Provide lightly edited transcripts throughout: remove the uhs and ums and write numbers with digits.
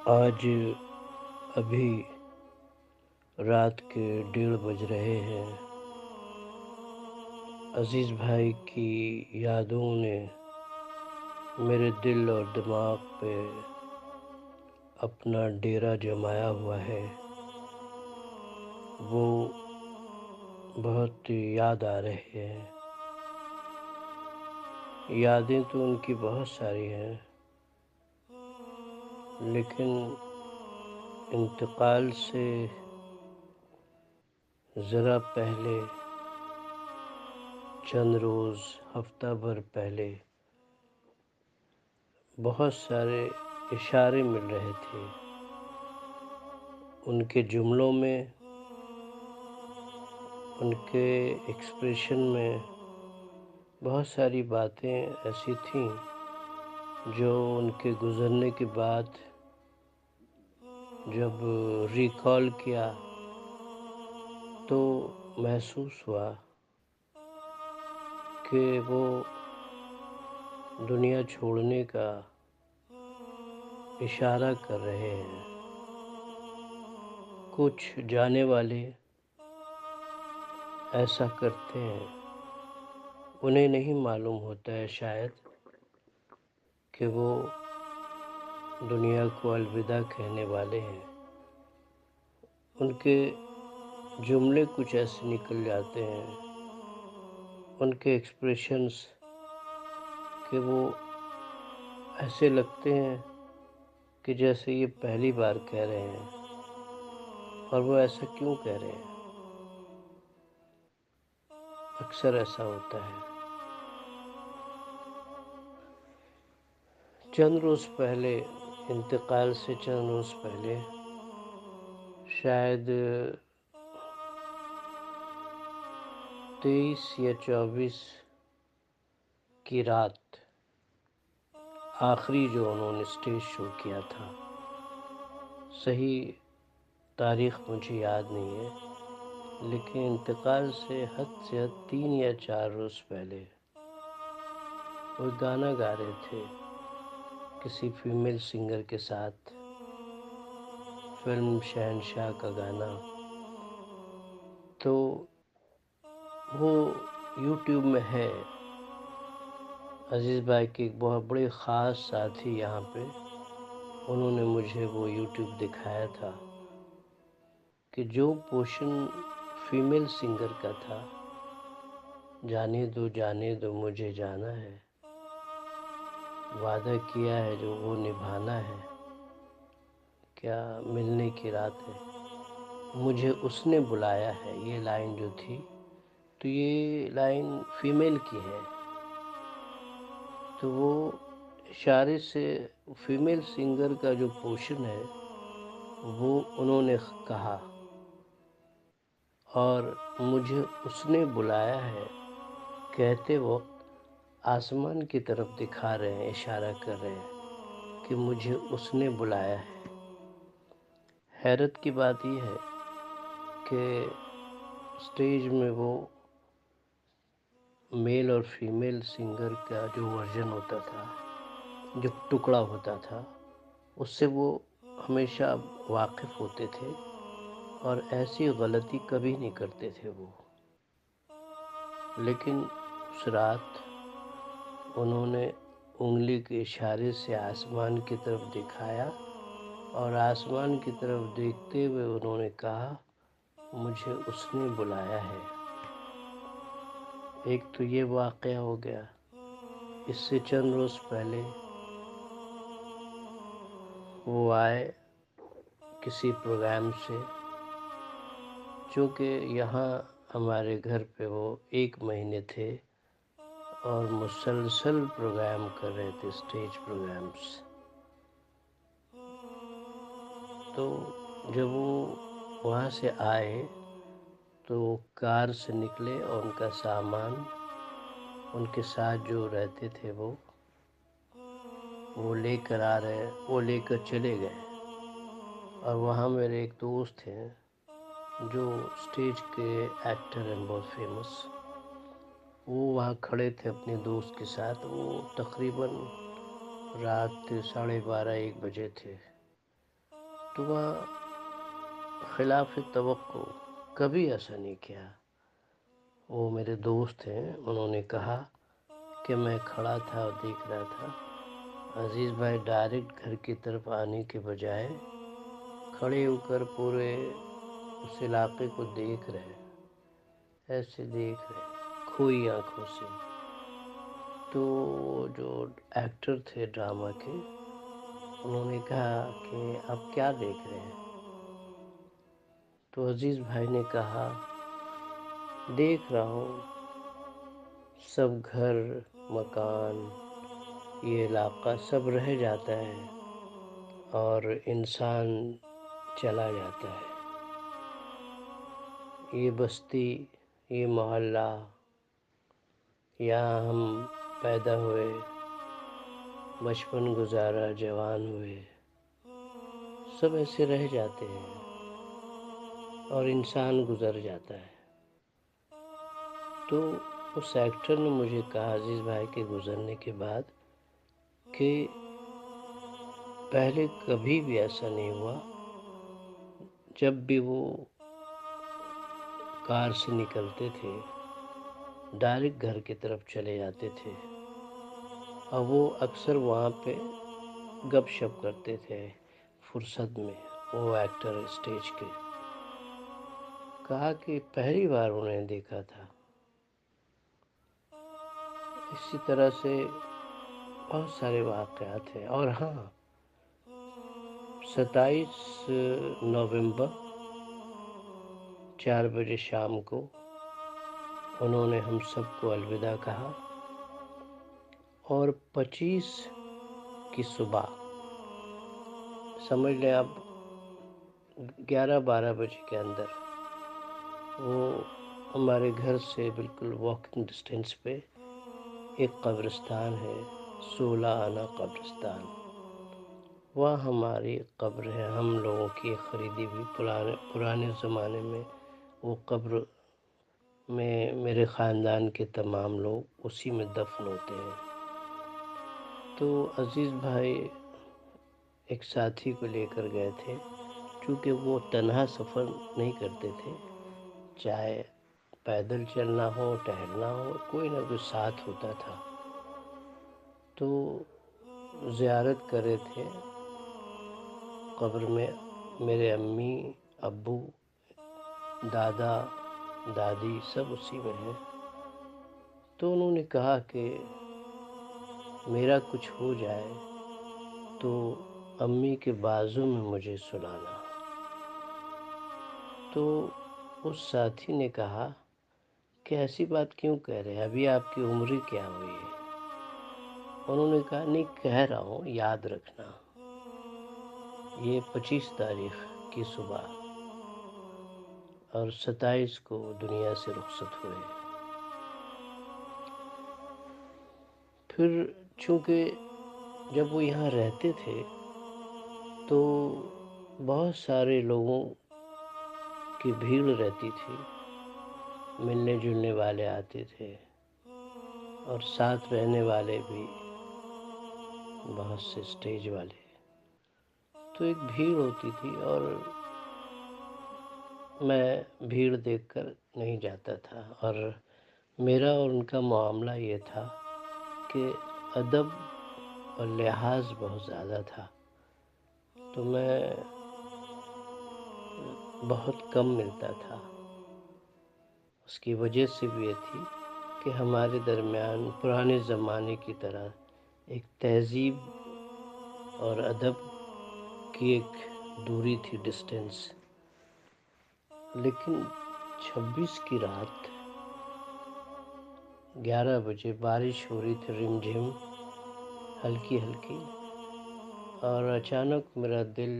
آج ابھی رات کے 1:30 بج رہے ہیں۔ عزیز بھائی کی یادوں نے میرے دل اور دماغ پہ اپنا ڈیرا جمایا ہوا ہے۔ وہ بہت یاد آ رہے ہیں۔ یادیں تو ان کی بہت ساری ہیں، لیکن انتقال سے ذرا پہلے، چند روز، ہفتہ بھر پہلے بہت سارے اشارے مل رہے تھے۔ ان کے جملوں میں، ان کے ایکسپریشن میں بہت ساری باتیں ایسی تھیں جو ان کے گزرنے کے بعد جب ریکال کیا تو محسوس ہوا کہ وہ دنیا چھوڑنے کا اشارہ کر رہے ہیں۔ کچھ جانے والے ایسا کرتے ہیں، انہیں نہیں معلوم ہوتا ہے شاید کہ وہ دنیا کو الوداع کہنے والے ہیں۔ ان کے جملے کچھ ایسے نکل جاتے ہیں، ان کے ایکسپریشنز کہ وہ ایسے لگتے ہیں کہ جیسے یہ پہلی بار کہہ رہے ہیں، اور وہ ایسا کیوں کہہ رہے ہیں۔ اکثر ایسا ہوتا ہے۔ چند روز پہلے، انتقال سے چند روز پہلے، شاید 23 یا 24 کی رات، آخری جو انہوں نے اسٹیج شو کیا تھا، صحیح تاریخ مجھے یاد نہیں ہے، لیکن انتقال سے حد 3 یا 4 روز پہلے وہ گانا گا رہے تھے کسی فیمیل سنگر کے ساتھ، فلم شہنشاہ کا گانا۔ تو وہ یوٹیوب میں ہے۔ عزیز بھائی کے ایک بہت بڑے خاص ساتھی یہاں پہ، انہوں نے مجھے وہ یوٹیوب دکھایا تھا کہ جو پورشن فیمیل سنگر کا تھا، جانے دو مجھے جانا ہے، وعدہ کیا ہے جو وہ نبھانا ہے، کیا ملنے کی رات ہے، مجھے اس نے بلایا ہے، یہ لائن جو تھی، تو یہ لائن فیمیل کی ہے۔ تو وہ اشارے سے فیمیل سنگر کا جو پورشن ہے وہ انہوں نے کہا، اور مجھے اس نے بلایا ہے کہتے وقت آسمان کی طرف دکھا رہے ہیں، اشارہ کر رہے ہیں کہ مجھے اس نے بلایا ہے۔ حیرت کی بات یہ ہے کہ اسٹیج میں وہ میل اور فیمیل سنگر کا جو ورژن ہوتا تھا، جو ٹکڑا ہوتا تھا، اس سے وہ ہمیشہ واقف ہوتے تھے اور ایسی غلطی کبھی نہیں کرتے تھے وہ۔ لیکن اس رات انہوں نے انگلی کے اشارے سے آسمان کی طرف دکھایا، اور آسمان کی طرف دیکھتے ہوئے انہوں نے کہا، مجھے اس نے بلایا ہے۔ ایک تو یہ واقعہ ہو گیا۔ اس سے چند روز پہلے وہ آئے کسی پروگرام سے، چونکہ یہاں ہمارے گھر پہ وہ 1 مہینے تھے اور مسلسل پروگرام کر رہے تھے، اسٹیج پروگرامز۔ تو جب وہ وہاں سے آئے تو وہ کار سے نکلے، اور ان کا سامان، ان کے ساتھ جو رہتے تھے وہ لے کر آ رہے، وہ لے کر چلے گئے۔ اور وہاں میرے ایک دوست ہیں جو اسٹیج کے ایکٹر ہیں، بہت فیمس، وہ وہاں کھڑے تھے اپنے دوست کے ساتھ۔ وہ تقریباً رات 12:30 1 بجے تھے، تو وہ خلاف توقع کبھی ایسا نہیں کیا۔ وہ میرے دوست ہیں، انہوں نے کہا کہ میں کھڑا تھا اور دیکھ رہا تھا، عزیز بھائی ڈائریکٹ گھر کی طرف آنے کے بجائے کھڑے ہو کر پورے اس علاقے کو دیکھ رہے، ایسے دیکھ رہے کھوئی آنکھوں سے۔ تو جو ایکٹر تھے ڈرامہ کے، انہوں نے کہا کہ آپ کیا دیکھ رہے ہیں؟ تو عزیز بھائی نے کہا دیکھ رہا ہوں سب گھر مکان یہ علاقہ سب رہ جاتا ہے اور انسان چلا جاتا ہے۔ یہ بستی، یہ محلہ، یہاں ہم پیدا ہوئے، بچپن گزارا، جوان ہوئے، سب ایسے رہ جاتے ہیں اور انسان گزر جاتا ہے۔ تو اس ایکٹر نے مجھے کہا عزیز بھائی کے گزرنے کے بعد کہ پہلے کبھی بھی ایسا نہیں ہوا، جب بھی وہ کار سے نکلتے تھے ڈائریکٹ گھر کی طرف چلے جاتے تھے، اور وہ اکثر وہاں پہ گپ شپ کرتے تھے فرصت میں، وہ ایکٹر اسٹیج کے۔ کہا کہ پہلی بار انہیں دیکھا تھا۔ اسی طرح سے بہت سارے واقعات ہیں۔ اور ہاں، 27 نومبر 4 بجے شام کو انہوں نے ہم سب کو الوداع کہا، اور 25 کی صبح، سمجھ لیں اب 11-12 بجے کے اندر، وہ ہمارے گھر سے بالکل واکنگ ڈسٹینس پہ ایک قبرستان ہے، 16 آنا قبرستان، وہاں ہماری قبر ہے، ہم لوگوں کی خریدی ہوئی پرانے زمانے میں۔ وہ قبر میں میرے خاندان کے تمام لوگ اسی میں دفن ہوتے ہیں۔ تو عزیز بھائی ایک ساتھی کو لے کر گئے تھے، چونکہ وہ تنہا سفر نہیں کرتے تھے، چاہے پیدل چلنا ہو، ٹہلنا ہو، کوئی نہ کوئی ساتھ ہوتا تھا۔ تو زیارت کرے تھے قبر میں، میرے امی ابو دادا دادی سب اسی میں ہیں۔ تو انہوں نے کہا کہ میرا کچھ ہو جائے تو امی کے بازو میں مجھے سلانا۔ تو اس ساتھی نے کہا کہ ایسی بات کیوں کہہ رہے ہیں، ابھی آپ کی عمر کیا ہوئی ہے؟ انہوں نے کہا نہیں، کہہ رہا ہوں یاد رکھنا، یہ 25 تاریخ کی صبح اور 27 کو دنیا سے رخصت ہوئے۔ پھر چونکہ جب وہ یہاں رہتے تھے تو بہت سارے لوگوں کی بھیڑ رہتی تھی، ملنے جلنے والے آتے تھے، اور ساتھ رہنے والے بھی بہت سے اسٹیج والے، تو ایک بھیڑ ہوتی تھی، اور میں بھیڑ دیکھ کر نہیں جاتا تھا۔ اور میرا اور ان کا معاملہ یہ تھا کہ ادب اور لحاظ بہت زیادہ تھا، تو میں بہت کم ملتا تھا۔ اس کی وجہ سے بھی یہ تھی کہ ہمارے درمیان پرانے زمانے کی طرح ایک تہذیب اور ادب کی ایک دوری تھی، ڈسٹینس۔ لیکن 26 کی رات 11 بجے بارش ہو رہی تھی، رم جھم ہلکی ہلکی، اور اچانک میرا دل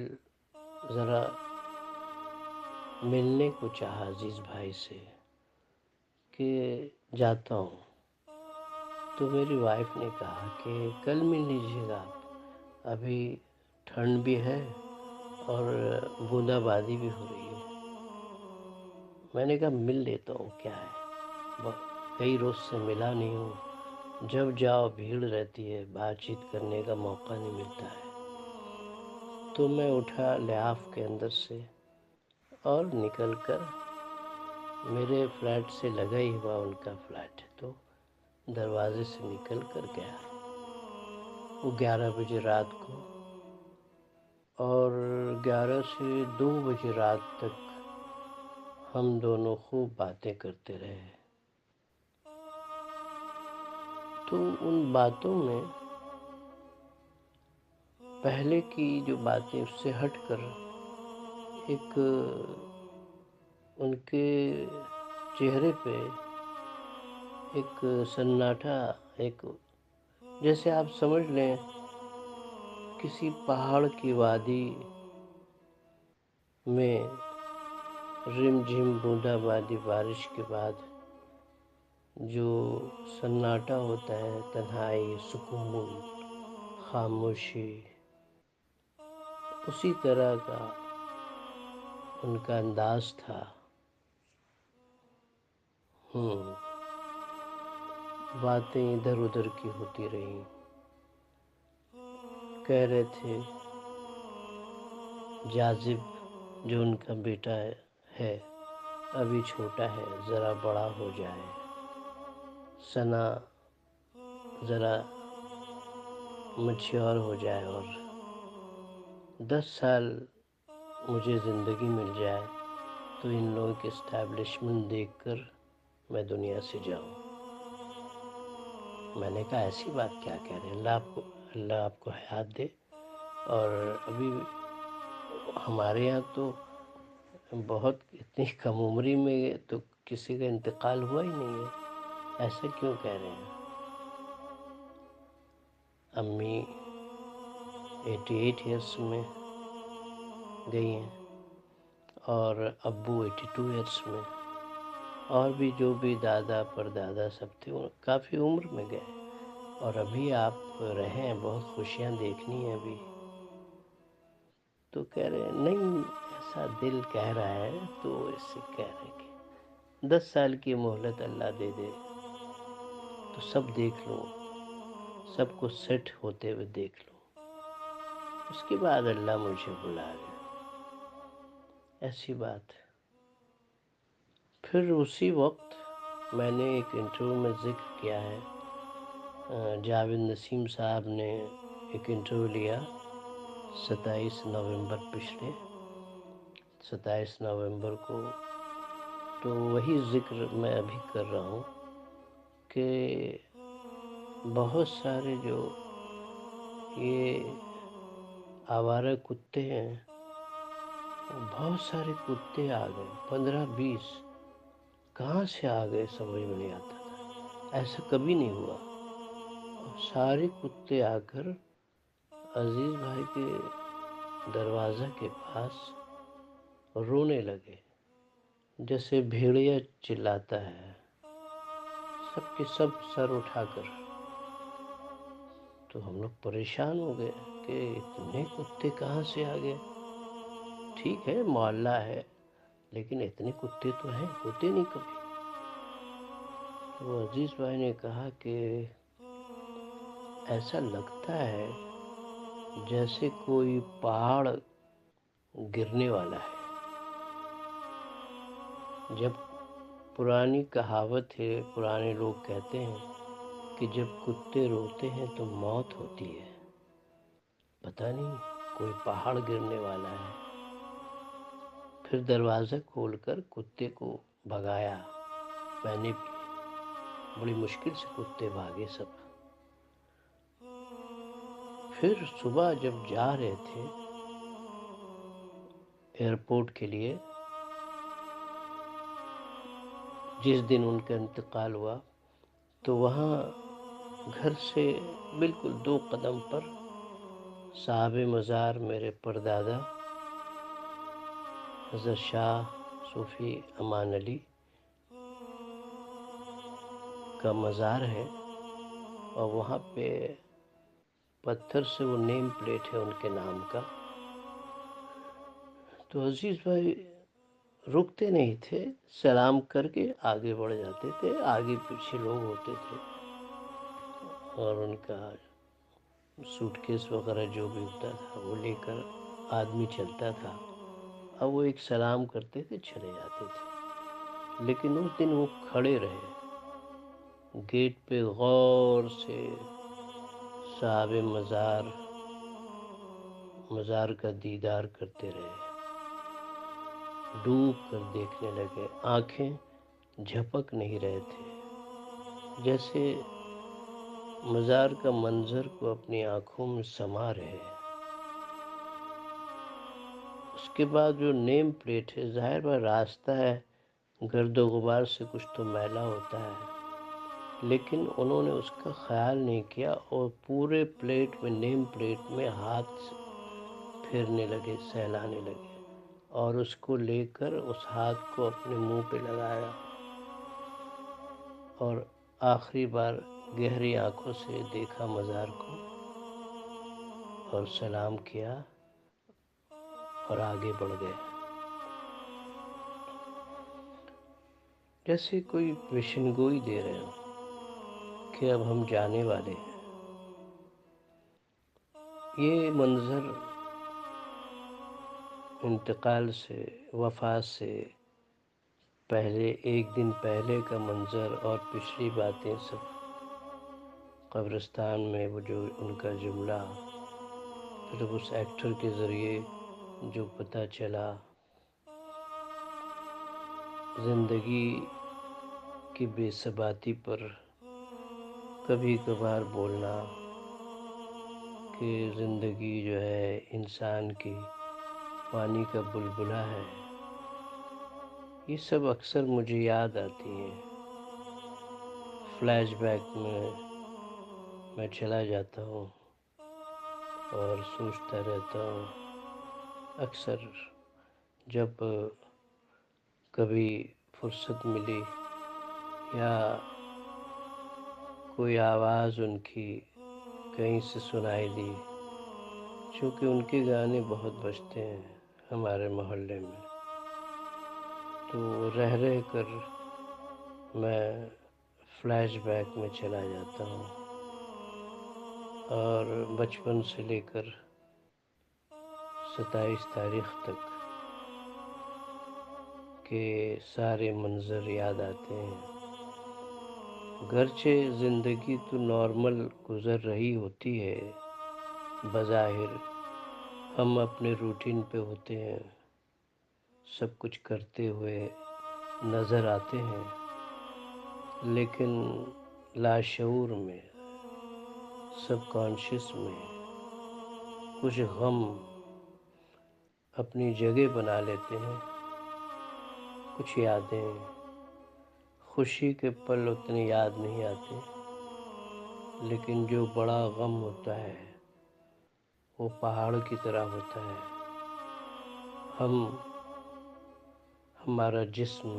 ذرا ملنے کو چاہا عزیز بھائی سے کہ جاتا ہوں۔ تو میری وائف نے کہا کہ کل مل لیجیے گا آپ، ابھی ٹھنڈ بھی ہے اور بوندا بادی بھی ہو رہی ہے۔ میں نے کہا مل لیتا ہوں، کیا ہے، کئی روز سے ملا نہیں ہوں، جب جاؤ بھیڑ رہتی ہے، بات چیت کرنے کا موقع نہیں ملتا ہے۔ تو میں اٹھا لحاف کے اندر سے اور نکل کر میرے فلیٹ سے لگا ہی ہوا ان کا فلیٹ ہے، تو دروازے سے نکل کر گیا۔ وہ 11 بجے رات کو، اور 11 سے 2 بجے رات تک ہم دونوں خوب باتیں کرتے رہے۔ تو ان باتوں میں پہلے کی جو باتیں اس سے ہٹ کر ایک ان کے چہرے پہ ایک سناٹا، ایک جیسے آپ سمجھ لیں کسی پہاڑ کی وادی میں رم جھم بوندا باندی بارش کے بعد جو سناٹا ہوتا ہے، تنہائی، سکون، خاموشی، اسی طرح کا ان کا انداز تھا۔ باتیں ادھر ادھر کی ہوتی رہیں۔ کہہ رہے تھے جاذب جو ان کا بیٹا ہے ابھی چھوٹا ہے، ذرا بڑا ہو جائے، ثنا ذرا میچور ہو جائے اور 10 سال مجھے زندگی مل جائے تو ان لوگوں کی اسٹیبلشمنٹ دیکھ کر میں دنیا سے جاؤں۔ میں نے کہا ایسی بات کیا کہہ رہے ہیں، اللہ آپ کو حیات دے، اور ابھی ہمارے یہاں تو بہت اتنی کم عمری میں تو کسی کا انتقال ہوا ہی نہیں ہے، ایسا کیوں کہہ رہے ہیں؟ امی 88 ایئرس میں گئی ہیں اور ابو 82 ایئرس میں، اور بھی جو بھی دادا پردادا سب تھے وہ کافی عمر میں گئے، اور ابھی آپ رہے ہیں، بہت خوشیاں دیکھنی ہیں ابھی۔ تو کہہ رہے ہیں نہیں، ایسا دل کہہ رہا ہے، تو اس سے کہہ رہے کہ 10 سال کی مہلت اللہ دے دے تو سب دیکھ لو، سب کو سیٹ ہوتے ہوئے دیکھ لو، اس کے بعد اللہ مجھے بلا لے، ایسی بات۔ پھر اسی وقت میں نے ایک انٹرویو میں ذکر کیا ہے، جاوید نسیم صاحب نے ایک انٹرویو لیا 27 نومبر پچھلے 27 نومبر کو، تو وہی ذکر میں ابھی کر رہا ہوں کہ بہت سارے جو یہ آوارہ کتے ہیں، بہت سارے کتے آ گئے، 15-20 کہاں سے آ گئے سمجھ میں نہیں آتا تھا، ایسا کبھی نہیں ہوا، اور سارے کتے آ کر عزیز بھائی کے دروازہ کے پاس رونے لگے، جیسے بھیڑیا چلاتا ہے، سب کے سب سر اٹھا کر۔ تو ہم لوگ پریشان ہو گئے کہ اتنے کتے کہاں سے آ گئے، ٹھیک ہے محلہ ہے لیکن اتنے کتے تو ہیں، ہوتے نہیں کبھی۔ تو عزیز بھائی نے کہا کہ ایسا لگتا ہے جیسے کوئی پہاڑ گرنے والا ہے۔ جب پرانی کہاوت ہے، پرانے لوگ کہتے ہیں کہ جب کتے روتے ہیں تو موت ہوتی ہے، پتہ نہیں کوئی پہاڑ گرنے والا ہے۔ پھر دروازہ کھول کر کتے کو بھگایا، میں نے بھی، بڑی مشکل سے کتے بھاگے سب۔ پھر صبح جب جا رہے تھے ایئرپورٹ کے لیے، جس دن ان کا انتقال ہوا، تو وہاں گھر سے بالکل 2 قدم پر صاحب مزار میرے پردادا حضرت شاہ صوفی امان علی کا مزار ہے، اور وہاں پہ پتھر سے وہ نیم پلیٹ ہے ان کے نام کا۔ تو عزیز بھائی رکتے نہیں تھے، سلام کر کے آگے بڑھ جاتے تھے، آگے پیچھے لوگ ہوتے تھے، اور ان کا سوٹ کیس وغیرہ جو بھی ہوتا تھا وہ لے کر آدمی چلتا تھا، اب وہ ایک سلام کرتے تھے چلے جاتے تھے، لیکن اس دن وہ کھڑے رہے گیٹ پہ، غور سے صاحب مزار کا دیدار کرتے رہے، ڈوب کر دیکھنے لگے، آنکھیں جھپک نہیں رہے تھے، جیسے مزار کا منظر کو اپنی آنکھوں میں سما رہے۔ اس کے بعد جو نیم پلیٹ ہے، ظاہر بات راستہ ہے، گرد و غبار سے کچھ تو میلا ہوتا ہے، لیکن انہوں نے اس کا خیال نہیں کیا اور پورے پلیٹ میں، نیم پلیٹ میں ہاتھ پھیرنے لگے، سہلانے لگے، اور اس کو لے کر اس ہاتھ کو اپنے منہ پہ لگایا اور آخری بار گہری آنکھوں سے دیکھا مزار کو اور سلام کیا اور آگے بڑھ گئے، جیسے کوئی پیشن گوئی دے رہے ہوں کہ اب ہم جانے والے ہیں۔ یہ منظر انتقال سے، وفات سے پہلے، ایک دن پہلے کا منظر اور پچھلی باتیں سب، قبرستان میں وہ جو ان کا جملہ، پھر اس ایکٹر کے ذریعے جو پتہ چلا، زندگی کی بے ثباتی پر کبھی کبھار بولنا کہ زندگی جو ہے انسان کی پانی کا بلبلہ ہے، یہ سب اکثر مجھے یاد آتی ہیں۔ فلیش بیک میں چلا جاتا ہوں اور سوچتا رہتا ہوں، اکثر جب کبھی فرصت ملی یا کوئی آواز ان کی کہیں سے سنائی دی، چونکہ ان کے گانے بہت بجتے ہیں ہمارے محلے میں، تو رہ کر میں فلیش بیک میں چلا جاتا ہوں اور بچپن سے لے کر 27 تاریخ تک کے سارے منظر یاد آتے ہیں۔ گرچہ زندگی تو نارمل گزر رہی ہوتی ہے، بظاہر ہم اپنے روٹین پہ ہوتے ہیں، سب کچھ کرتے ہوئے نظر آتے ہیں، لیکن لاشعور میں، سب کانشیس میں کچھ غم اپنی جگہ بنا لیتے ہیں، کچھ یادیں، خوشی کے پل اتنے یاد نہیں آتے، لیکن جو بڑا غم ہوتا ہے وہ پہاڑ کی طرح ہوتا ہے۔ ہمارا جسم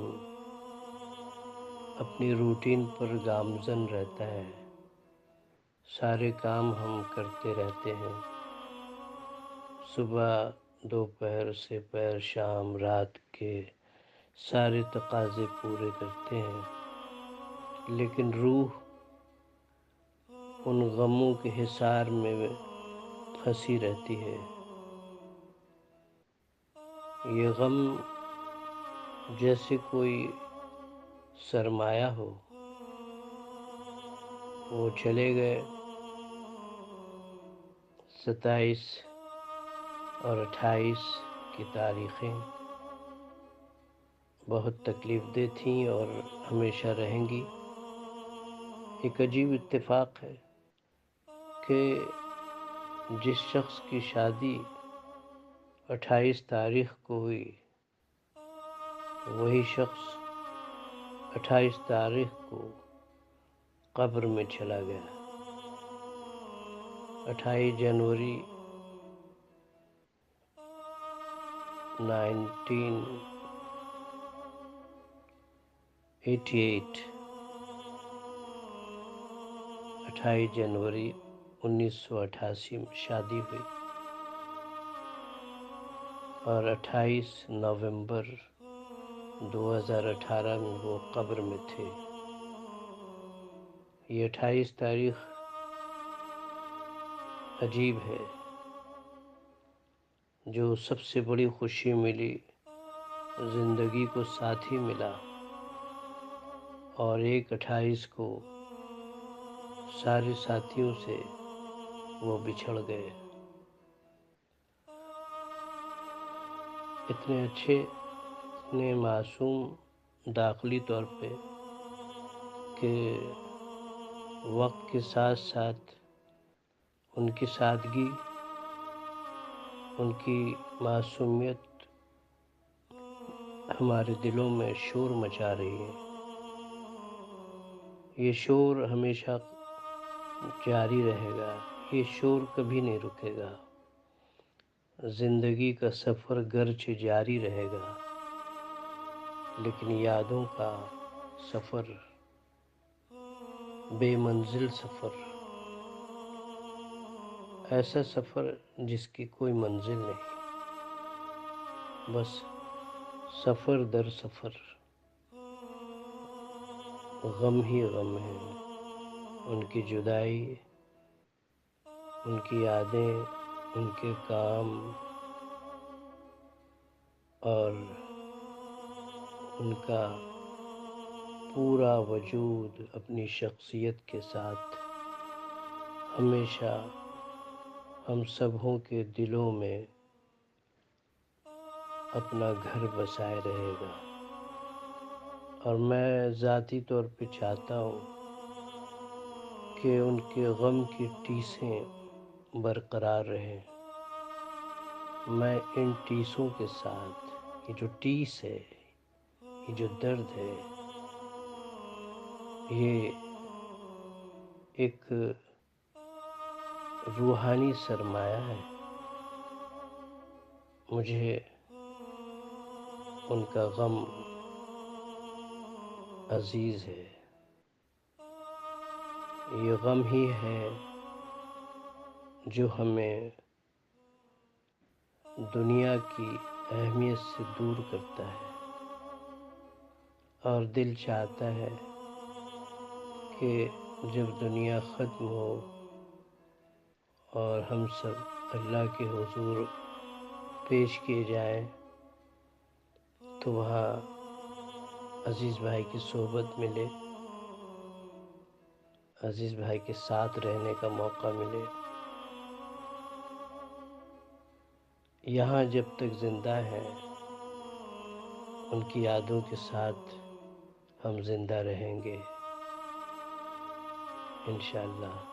اپنی روٹین پر گامزن رہتا ہے، سارے کام ہم کرتے رہتے ہیں، صبح، دوپہر سے پیر، شام، رات کے سارے تقاضے پورے کرتے ہیں، لیکن روح ان غموں کے حصار میں پھنسی رہتی ہے۔ یہ غم جیسے کوئی سرمایہ ہو، وہ چلے گئے، 27 اور 28 کی تاریخیں بہت تکلیف دہ تھیں اور ہمیشہ رہیں گی۔ ایک عجیب اتفاق ہے کہ جس شخص کی شادی 28 تاریخ کو ہوئی، وہی شخص 28 تاریخ کو قبر میں چلا گیا۔ 28 جنوری 1988، 28 جنوری 1988 میں شادی ہوئی اور 28 نومبر 2018 میں وہ قبر میں تھے۔ یہ 28 تاریخ عجیب ہے، جو سب سے بڑی خوشی ملی، زندگی کو ساتھی ملا، اور 1/28 کو سارے ساتھیوں سے وہ بچھڑ گئے۔ اتنے اچھے، اتنے معصوم داخلی طور پہ کہ وقت کے ساتھ ساتھ ان کی سادگی، ان کی معصومیت ہمارے دلوں میں شور مچا رہی ہے۔ یہ شور ہمیشہ جاری رہے گا، یہ شور کبھی نہیں رکے گا۔ زندگی کا سفر گرچہ جاری رہے گا، لیکن یادوں کا سفر بے منزل سفر، ایسا سفر جس کی کوئی منزل نہیں، بس سفر در سفر، غم ہی غم ہے۔ ان کی جدائی، ان کی یادیں، ان کے کام اور ان کا پورا وجود اپنی شخصیت کے ساتھ ہمیشہ ہم سبوں کے دلوں میں اپنا گھر بسائے رہے گا۔ اور میں ذاتی طور پہ چاہتا ہوں کہ ان کے غم کی ٹیسیں برقرار رہیں۔ میں ان ٹیسوں کے ساتھ، یہ جو ٹیس ہے، یہ جو درد ہے، یہ ایک روحانی سرمایہ ہے۔ مجھے ان کا غم عزیز ہے۔ یہ غم ہی ہے جو ہمیں دنیا کی اہمیت سے دور کرتا ہے، اور دل چاہتا ہے کہ جب دنیا ختم ہو اور ہم سب اللہ کے حضور پیش کیے جائیں تو وہاں عزیز بھائی کی صحبت ملے، عزیز بھائی کے ساتھ رہنے کا موقع ملے۔ یہاں جب تک زندہ ہیں، ان کی یادوں کے ساتھ ہم زندہ رہیں گے انشاءاللہ۔